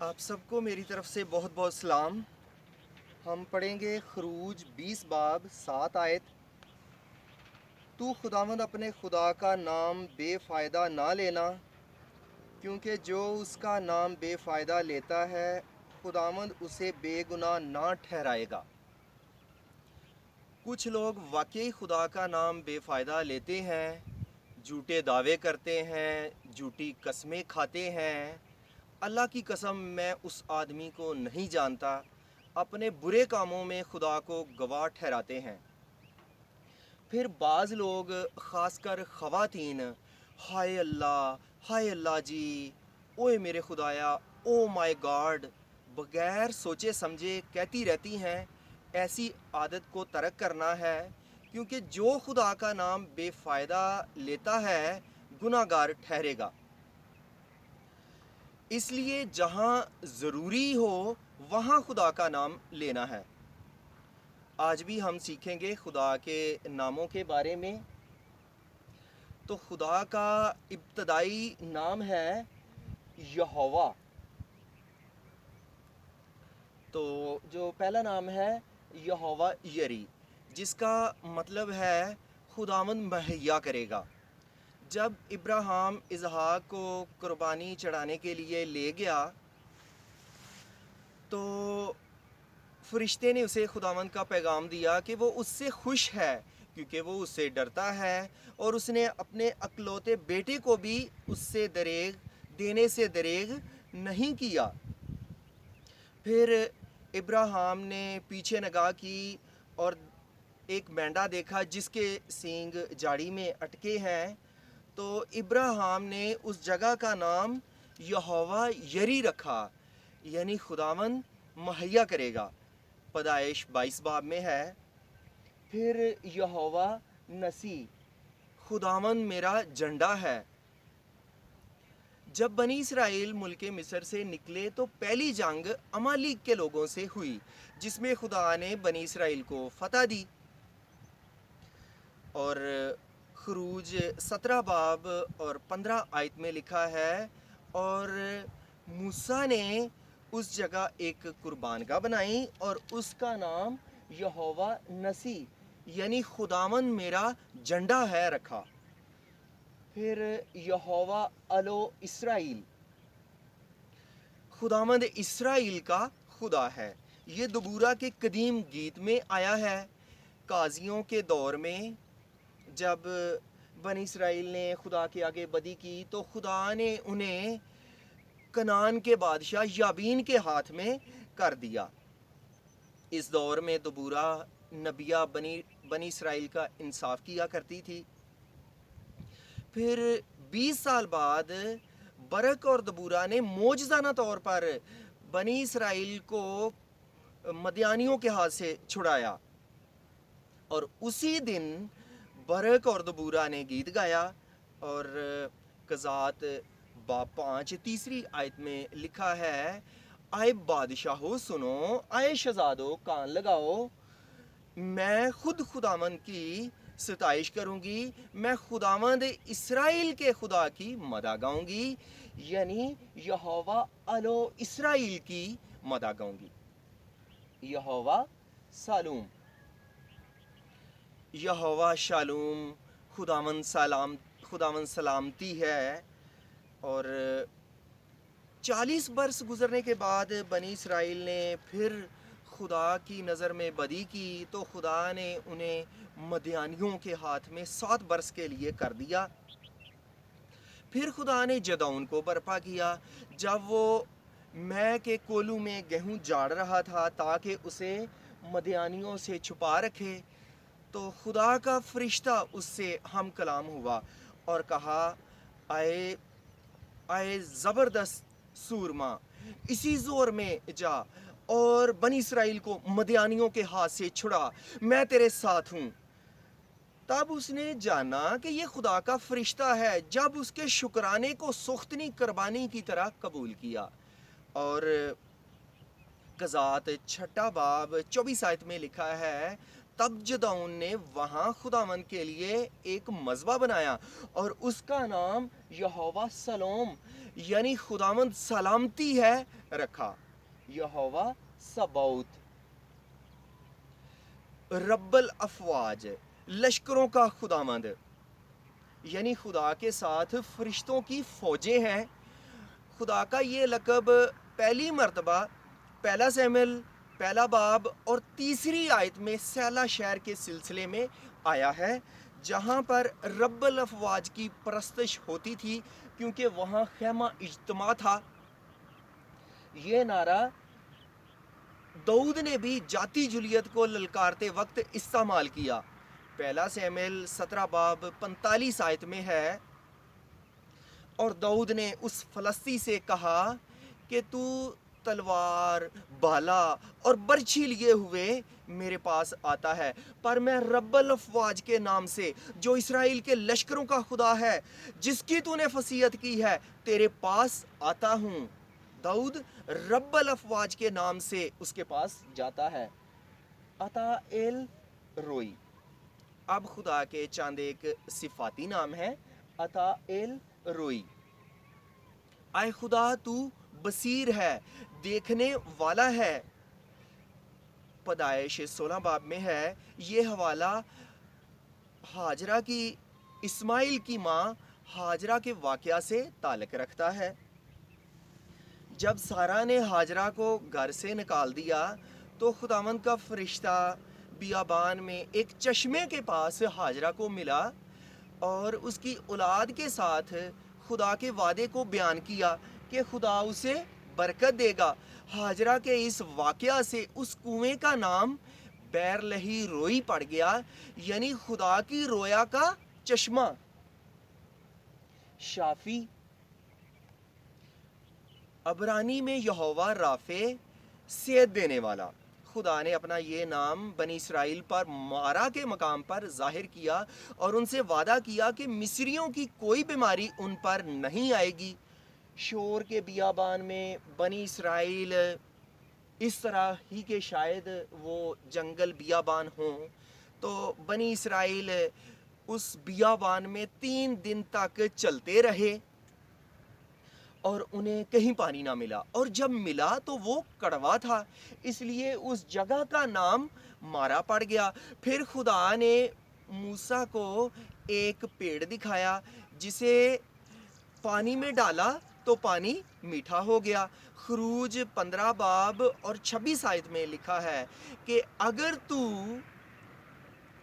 آپ سب کو میری طرف سے بہت بہت سلام۔ ہم پڑھیں گے خروج 20 باب 7 آیت۔ تو خداوند اپنے خدا کا نام بے فائدہ نہ لینا، کیونکہ جو اس کا نام بے فائدہ لیتا ہے خداوند اسے بے گناہ نہ ٹھہرائے گا۔ کچھ لوگ واقعی خدا کا نام بے فائدہ لیتے ہیں، جھوٹے دعوے کرتے ہیں، جھوٹی قسمیں کھاتے ہیں۔ اللہ کی قسم میں اس آدمی کو نہیں جانتا، اپنے برے کاموں میں خدا کو گواہ ٹھہراتے ہیں۔ پھر بعض لوگ خاص کر خواتین ہائے اللہ جی، اوے میرے خدایا، او مائی گاڈ بغیر سوچے سمجھے کہتی رہتی ہیں۔ ایسی عادت کو ترک کرنا ہے، کیونکہ جو خدا کا نام بے فائدہ لیتا ہے گناہ گار ٹھہرے گا۔ اس لیے جہاں ضروری ہو وہاں خدا کا نام لینا ہے۔ آج بھی ہم سیکھیں گے خدا کے ناموں کے بارے میں۔ تو خدا کا ابتدائی نام ہے یہوہ۔ تو جو پہلا نام ہے یہوہ یری، جس کا مطلب ہے خداوند مہیا کرے گا۔ جب ابراہیم اسحاق کو قربانی چڑھانے کے لیے لے گیا تو فرشتے نے اسے خداوند کا پیغام دیا کہ وہ اس سے خوش ہے، کیونکہ وہ اس سے ڈرتا ہے، اور اس نے اپنے اکلوتے بیٹے کو بھی اس سے دینے سے دریغ نہیں کیا۔ پھر ابراہیم نے پیچھے نگاہ کی اور ایک مینڈا دیکھا جس کے سینگ جاڑی میں اٹکے ہیں، تو ابراہیم نے اس جگہ کا نام یہوہ یری رکھا، یعنی خداوند مہیا کرے گا۔ پیدائش 22 باب میں ہے۔ پھر یہوہ نسی، خداوند میرا جھنڈا ہے۔ جب بنی اسرائیل ملک مصر سے نکلے تو پہلی جنگ عمالیق کے لوگوں سے ہوئی، جس میں خدا نے بنی اسرائیل کو فتح دی۔ اور خروج 17 باب اور 15 آیت میں لکھا ہے، اور موسیٰ نے اس جگہ ایک قربان گاہ بنائی اور اس کا نام یہوہ نسی، یعنی خداوند میرا جھنڈا ہے رکھا۔ پھر یہوہ الو اسرائیل، خداوند اسرائیل کا خدا ہے۔ یہ دبورہ کے قدیم گیت میں آیا ہے۔ قاضیوں کے دور میں جب بنی اسرائیل نے خدا کے آگے بدی کی تو خدا نے انہیں کنعان کے بادشاہ یابین کے ہاتھ میں کر دیا۔ اس دور میں دبورہ نبیہ بنی اسرائیل کا انصاف کیا کرتی تھی۔ پھر 20 سال بعد برق اور دبورہ نے معجزانہ طور پر بنی اسرائیل کو مدیانیوں کے ہاتھ سے چھڑایا، اور اسی دن برق اور دبورہ نے گیت گایا، اور قضات باب 5 تیسری آیت میں لکھا ہے، آئے بادشاہو سنو، آئے شہزادو کان لگاؤ، میں خود خداوند کی ستائش کروں گی، میں خداوند اسرائیل کے خدا کی مدح گاؤں گی، یعنی یہوہ الو اسرائیل کی مدح گاؤں گی۔ یہوہ سالوم، یہوہ شالوم، خداوند سلامتی ہے۔ اور 40 برس گزرنے کے بعد بنی اسرائیل نے پھر خدا کی نظر میں بدی کی تو خدا نے انہیں مدیانیوں کے ہاتھ میں 7 برس کے لیے کر دیا۔ پھر خدا نے جدعون کو برپا کیا جب وہ میں کے کولوں میں گیہوں جاڑ رہا تھا تاکہ اسے مدیانیوں سے چھپا رکھے، تو خدا کا فرشتہ اس سے ہم کلام ہوا اور کہا، آئے زبردست سورما، اسی زور میں جا اور بنی اسرائیل کو مدیانیوں کے ہاتھ سے چھڑا، میں تیرے ساتھ ہوں۔ تب اس نے جانا کہ یہ خدا کا فرشتہ ہے جب اس کے شکرانے کو سختنی قربانی کی طرح قبول کیا۔ اور قضات 6 باب 24 آیت میں لکھا ہے، تب جدعون نے وہاں خداوند کے لیے ایک مذبح بنایا اور اس کا نام یہوہ سلام یعنی خداوند سلامتی ہے رکھا. یہوہ سباؤت، رب الافواج، لشکروں کا خداوند، یعنی خدا کے ساتھ فرشتوں کی فوجیں ہیں. خدا کا یہ لقب پہلی مرتبہ پہلا سیموئیل پہلا باب اور تیسری آیت میں سیلا شہر کے سلسلے میں آیا ہے، جہاں پر رب الافواج کی پرستش ہوتی تھی کیونکہ وہاں خیمہ اجتماع تھا. یہ نعرہ داؤد نے بھی جاتی جولیت کو للکارتے وقت استعمال کیا. پہلا سیموئیل 17 باب 45 آیت میں ہے، اور داؤد نے اس فلسطی سے کہا کہ تو تلوار، بھالا اور برچھی لیے ہوئے میرے پاس آتا ہے، پر میں رب الافواج کے نام سے جو اسرائیل کے لشکروں کا خدا ہے جس کی تو نے فصیحت کی ہے تیرے پاس آتا ہوں. داؤد رب الافواج کے نام سے اس کے پاس جاتا ہے. عطا ایل روئی، اب خدا کے چاند ایک صفاتی نام ہے عطا ایل روئی. اے خدا تو بصیر ہے، دیکھنے والا ہے. پیدائش 16 باب میں ہے. یہ حوالہ ہاجرہ کی اسماعیل کی ماں ہاجرہ کے واقعہ سے تعلق رکھتا ہے. جب سارہ نے ہاجرہ کو گھر سے نکال دیا تو خداوند کا فرشتہ بیابان میں ایک چشمے کے پاس ہاجرہ کو ملا اور اس کی اولاد کے ساتھ خدا کے وعدے کو بیان کیا کہ خدا اسے برکت دے گا. ہاجرہ کے اس واقعہ سے اس کنویں کا نام بیر لہی روئی پڑ گیا، یعنی خدا کی رویا کا چشمہ. شافی، عبرانی میں یہوہ رافع، صحت دینے والا. خدا نے اپنا یہ نام بنی اسرائیل پر مارا کے مقام پر ظاہر کیا اور ان سے وعدہ کیا کہ مصریوں کی کوئی بیماری ان پر نہیں آئے گی. شور کے بیابان میں بنی اسرائیل اس طرح ہی کہ شاید وہ جنگل بیابان ہوں، تو بنی اسرائیل اس بیابان میں 3 دن تک چلتے رہے اور انہیں کہیں پانی نہ ملا، اور جب ملا تو وہ کڑوا تھا، اس لیے اس جگہ کا نام مارا پڑ گیا. پھر خدا نے موسیٰ کو ایک پیڑ دکھایا جسے پانی میں ڈالا تو پانی میٹھا ہو گیا. خروج 15 باب اور 26 آیت میں لکھا ہے کہ اگر تو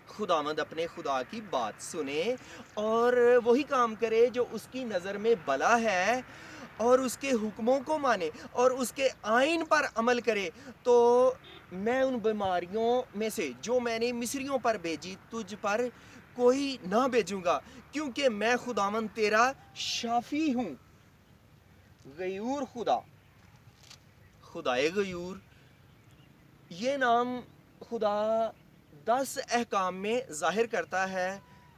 خداوند اپنے خدا کی بات سنے اور وہی کام کرے جو اس کی نظر میں بھلا ہے اور اس کے حکموں کو مانے اور اس کے آئین پر عمل کرے، تو میں ان بیماریوں میں سے جو میں نے مصریوں پر بھیجی تجھ پر کوئی نہ بھیجوں گا، کیونکہ میں خداوند تیرا شافی ہوں. غیور خدا، خدائے غیور، یہ نام خدا 10 احکام میں ظاہر کرتا ہے.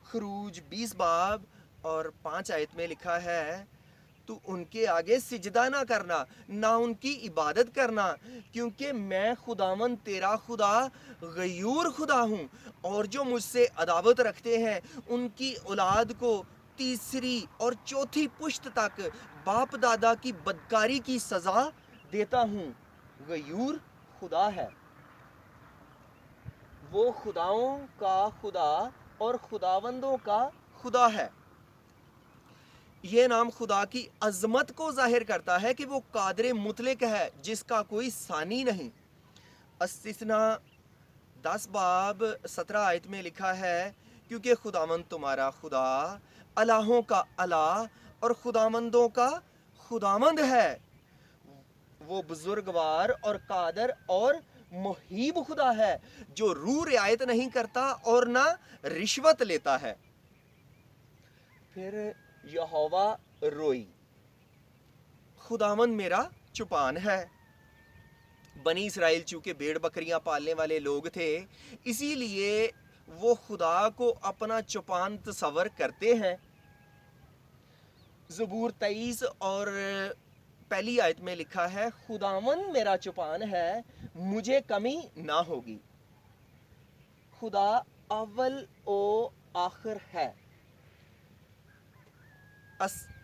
خروج 20 باب اور 5 آیت میں لکھا ہے، تو ان کے آگے سجدہ نہ کرنا، نہ ان کی عبادت کرنا، کیونکہ میں خداوند تیرا خدا غیور خدا ہوں، اور جو مجھ سے عداوت رکھتے ہیں ان کی اولاد کو 3 اور 4 پشت تک باپ دادا کی بدکاری کی سزا دیتا ہوں. غیور خدا ہے، وہ خداؤں کا خدا اور خداوندوں کا خدا ہے. یہ نام خدا کی عظمت کو ظاہر کرتا ہے کہ وہ قادر مطلق ہے جس کا کوئی ثانی نہیں. استثناء 10 باب 17 آیت میں لکھا ہے، کیونکہ خداوند تمہارا خدا الہوں کا الہ اور خداوندوں کا خداوند ہے. وہ بزرگوار اور قادر اور محیب خدا ہے جو روح رعایت نہیں کرتا اور نہ رشوت لیتا ہے. پھر یہوہ روئی، خداوند میرا چوپان ہے. بنی اسرائیل چونکہ بھیڑ بکریاں پالنے والے لوگ تھے، اسی لیے وہ خدا کو اپنا چوپان تصور کرتے ہیں. زبور 23 اور پہلی آیت میں لکھا ہے، خداوند میرا چوپان ہے، مجھے کمی نہ ہوگی. خدا اول و آخر ہے۔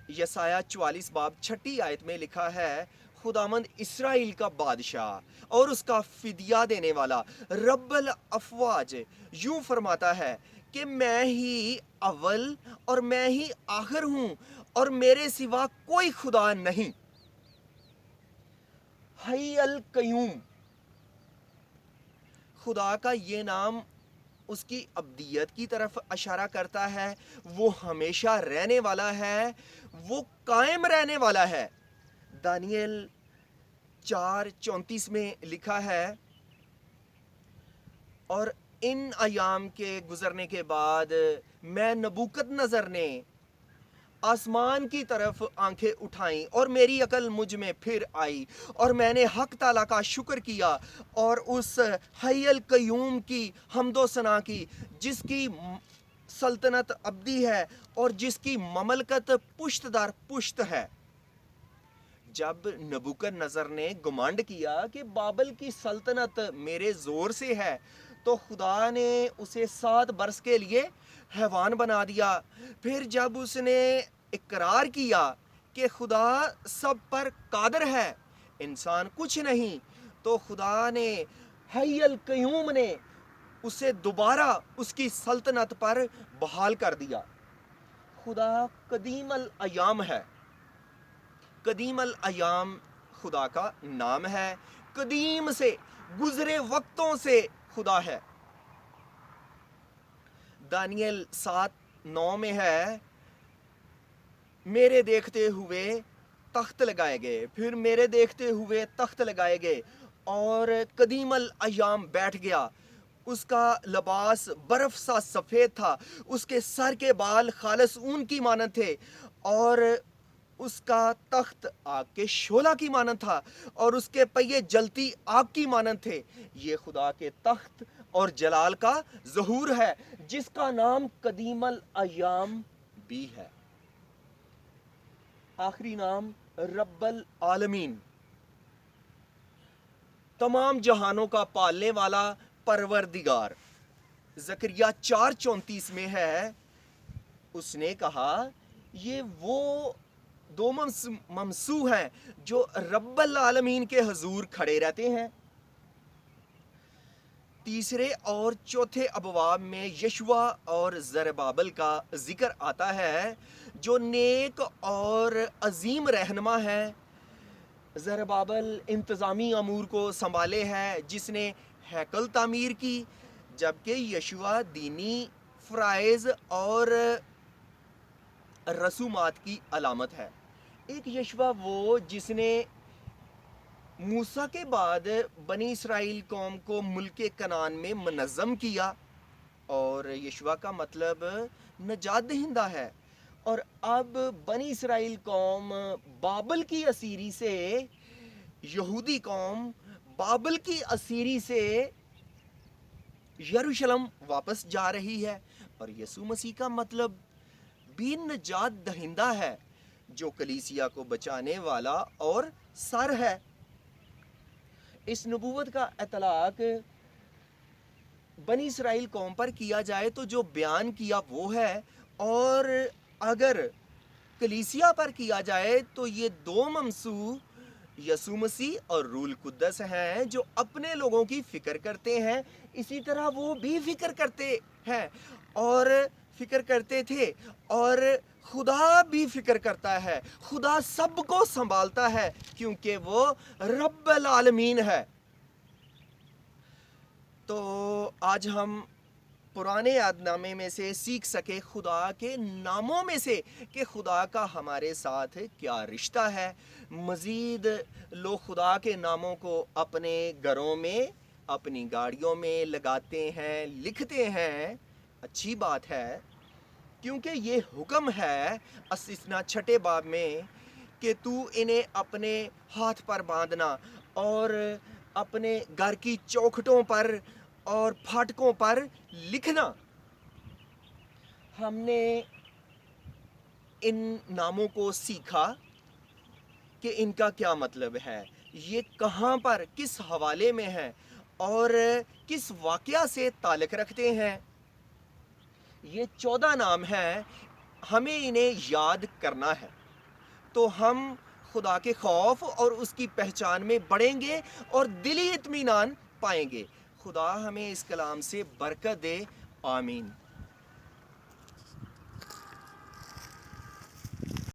یسایہ 44 باب 6 آیت میں لکھا ہے، خداوند اسرائیل کا بادشاہ اور اس کا فدیہ دینے والا رب الافواج یوں فرماتا ہے کہ میں ہی اول اور میں ہی آخر ہوں اور میرے سوا کوئی خدا نہیں۔ حی القیوم، خدا کا یہ نام اس کی ابدیت کی طرف اشارہ کرتا ہے۔ وہ ہمیشہ رہنے والا ہے، وہ قائم رہنے والا ہے۔ دانیل 4:34 میں لکھا ہے، اور ان ایام کے گزرنے کے بعد میں نبوکد نظر نے آسمان کی طرف آنکھیں اٹھائیں اور میری عقل مجھ میں پھر آئی، اور میں نے حق تعالیٰ کا شکر کیا اور اس حی القیوم کی حمد و ثنا کی، جس کی سلطنت ابدی ہے اور جس کی مملکت پشت در پشت ہے۔ جب نبوکد نظر نے گمانڈ کیا کہ بابل کی سلطنت میرے زور سے ہے، تو خدا نے اسے 7 برس کے لیے حیوان بنا دیا۔ پھر جب اس نے اقرار کیا کہ خدا سب پر قادر ہے، انسان کچھ نہیں، تو خدا نے حی القیوم نے اسے دوبارہ اس کی سلطنت پر بحال کر دیا۔ خدا قدیم الایام ہے۔ قدیم الایام خدا کا نام ہے، قدیم سے، گزرے وقتوں سے خدا ہے۔ دانیل 7:9 میں ہے، میرے دیکھتے ہوئے تخت لگائے گئے، پھر میرے دیکھتے ہوئے تخت لگائے گئے اور قدیم الایام بیٹھ گیا۔ اس کا لباس برف سا سفید تھا، اس کے سر کے بال خالص اون کی مانند تھے، اور اس کا تخت آگ کے شعلہ کی مانند تھا، اور اس کے پہیے جلتی آگ کی مانند تھے۔ یہ خدا کے تخت اور جلال کا ظہور ہے، جس کا نام قدیم الایام بھی ہے۔ آخری نام رب العالمین، تمام جہانوں کا پالنے والا پروردگار۔ زکریا 4:34 میں ہے، اس نے کہا، یہ وہ 2 ممسوح ہیں جو رب العالمین کے حضور کھڑے رہتے ہیں۔ تیسرے اور چوتھے ابواب میں یشوع اور زربابل کا ذکر آتا ہے، جو نیک اور عظیم رہنما ہے۔ زربابل انتظامی امور کو سنبھالے ہے، جس نے ہیکل تعمیر کی، جبکہ یشوع دینی فرائض اور رسومات کی علامت ہے۔ ایک یشوع وہ جس نے موسیٰ کے بعد بنی اسرائیل قوم کو ملک کنعان میں منظم کیا، اور یشوع کا مطلب نجات دہندہ ہے۔ اور اب بنی اسرائیل قوم بابل کی اسیری سے، یہودی قوم بابل کی اسیری سے یروشلم واپس جا رہی ہے، اور یسوع مسیح کا مطلب بھی نجات دہندہ ہے، جو کلیسیا کو بچانے والا اور سر ہے۔ اس نبوت کا اطلاق بنی اسرائیل قوم پر کیا جائے تو جو بیان کیا وہ ہے، اور اگر کلیسیا پر کیا جائے تو یہ 2 ممسوح یسوع مسیح اور روح القدس ہیں، جو اپنے لوگوں کی فکر کرتے ہیں، اسی طرح وہ بھی فکر کرتے ہیں اور فکر کرتے تھے، اور خدا بھی فکر کرتا ہے۔ خدا سب کو سنبھالتا ہے کیونکہ وہ رب العالمین ہے۔ تو آج ہم پرانے عہد نامے میں سے سیکھ سکے خدا کے ناموں میں سے کہ خدا کا ہمارے ساتھ کیا رشتہ ہے۔ مزید لوگ خدا کے ناموں کو اپنے گھروں میں، اپنی گاڑیوں میں لگاتے ہیں، لکھتے ہیں، اچھی بات ہے، کیونکہ یہ حکم ہے استثنا 6 باب میں کہ تو انہیں اپنے ہاتھ پر باندھنا اور اپنے گھر کی چوکھٹوں پر اور پھاٹکوں پر لکھنا۔ ہم نے ان ناموں کو سیکھا کہ ان کا کیا مطلب ہے، یہ کہاں پر کس حوالے میں ہے، اور کس واقعہ سے تعلق رکھتے ہیں. یہ 14 نام ہیں, ہمیں انہیں یاد کرنا ہے تو ہم خدا کے خوف اور اس کی پہچان میں بڑھیں گے اور دلی اطمینان پائیں گے. خدا ہمیں اس کلام سے برکت دے. آمین.